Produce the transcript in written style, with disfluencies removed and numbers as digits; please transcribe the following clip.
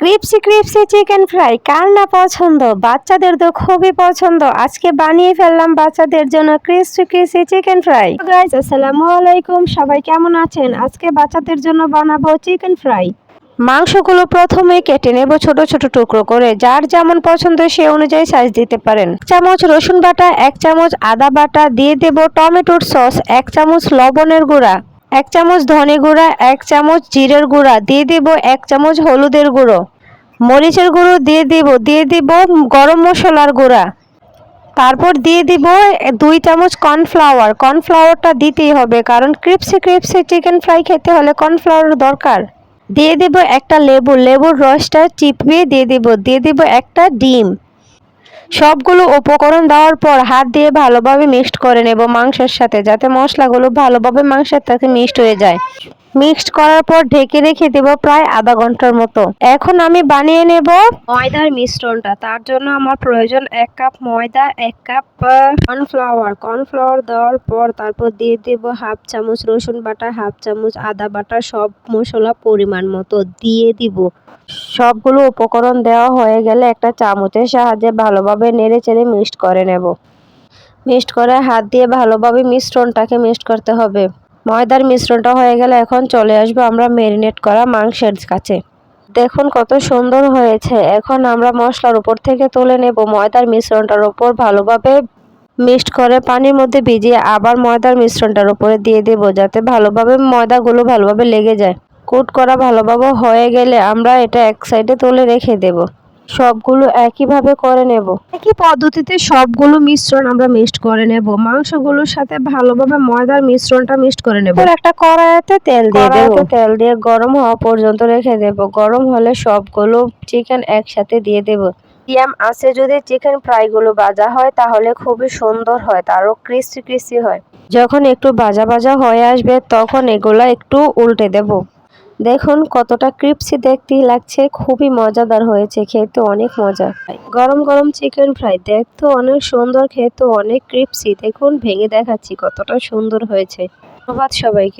Crispy crispy chicken fry কার না পছন্দ, বাচ্চাদের তো খুবই পছন্দ। আজকে বানিয়ে ফেললাম বাচ্চাদের জন্য crispy crispy chicken fry. Guys, আসসালামু আলাইকুম, সবাই কেমন আছেন? আজকে বাচ্চাদের জন্য বানাবো চিকেন ফ্রাই। মাংসগুলো প্রথমে কেটে নেব ছোট ছোট টুকরো করে, যার যেমন পছন্দ সে অনুযায়ী সাইজ দিতে পারেন। 1 চামচ রসুন বাটা, 1 চামচ আদা বাটা, দিয়ে দেব টমেটোর সস, 1 চামচ লবণের গুঁড়া, 1 চামচ ধনে গুঁড়া, 1 চামচ জিরের গুঁড়া, দিয়ে দেব 1 চামচ হলুদের গুঁড়ো, মরিচের গুঁড়ো দিয়ে দিব গরম মশলার গুঁড়া। তারপর দিয়ে দিব 2 চামচ কর্নফ্লাওয়ার। কর্নফ্লাওয়ারটা দিতেই হবে, কারণ ক্রিপসি ক্রিপসি চিকেন ফ্রাই খেতে হলে কর্নফ্লাওয়ার দরকার। দিয়ে দেব একটা লেবুর রসটা চিপে দিয়ে দিব একটা ডিম। সবগুলো উপকরণ দেওয়ার পর হাত দিয়ে ভালোভাবে মিক্সড করে নেব মাংসের সাথে, যাতে মশলাগুলো ভালোভাবে মাংসের সাথে মিক্সড হয়ে যায়। মিক্সড করার পর ঢেকে রেখে দেব প্রায় আধা ঘন্টার মতো। এখন আমি বানিয়ে নেব ময়দার মিশ্রণটা। তার জন্য আমার প্রয়োজন 1 কাপ ময়দা, 1 কাপ কর্নফ্লাওয়ার দেওয়ার পর তারপর দিয়ে দেব 1/2 চামচ রসুন বাটা, 1/2 চামচ আদা বাটা, সব মশলা পরিমাণ মতো দিয়ে দিব। সবগুলো উপকরণ দেওয়া হয়ে গেলে একটা চামচের সাহায্যে ভালোভাবে নেড়েচেড়ে মিক্সড করে নেব। মিক্সড করে হাত দিয়ে ভালোভাবে মিশ্রণটাকে মিক্সড করতে হবে। ময়দার মিশ্রণটা হয়ে গেলে এখন চলে আসবো আমরা ম্যারিনেট করা মাংসের কাছে। দেখুন কত সুন্দর হয়েছে। এখন আমরা মশলার উপর থেকে তুলে নেব, ময়দার মিশ্রণটার উপর ভালোভাবে মিক্সড করে পানির মধ্যে ভিজিয়ে আবার ময়দার মিশ্রণটার উপরে দিয়ে দেব, যাতে ময়দাগুলো ভালোভাবে লেগে যায়। কোট করা ভালোভাবে হয়ে গেলে আমরা এটা এক সাইডে তুলে রেখে দেব। সবগুলো একইভাবে করে নেব। একই পদ্ধতিতে সবগুলো মিশ্রণ আমরা মিক্সড করে নেব। মাংসগুলোর সাথে ভালোভাবে ময়দার মিশ্রণটা মিক্সড করে নেব। একটা কড়াইতে তেল দিয়ে দেব। তেল দিয়ে গরম হওয়া পর্যন্ত রেখে দেব। গরম হলে সবগুলো চিকেন একসাথে দিয়ে দেব। মিডিয়াম আঁচে যদি চিকেন ফ্রাইগুলো ভাজা হয় তাহলে খুবই সুন্দর হয়, তারও ক্রিস্পি ক্রিস্পি হয়। যখন একটু ভাজা ভাজা হয়ে আসবে তখন এগুলা একটু উল্টে দেব। দেখুন কতটা ক্রিপসি দেখতেই লাগছে, খুবই মজাদার হয়েছে, খেতে অনেক মজা। গরম গরম চিকেন ফ্রাই দেখতে অনেক সুন্দর, খেতে অনেক ক্রিপসি। দেখুন ভেঙে দেখাচ্ছি কতটা সুন্দর হয়েছে। ধন্যবাদ সবাইকে।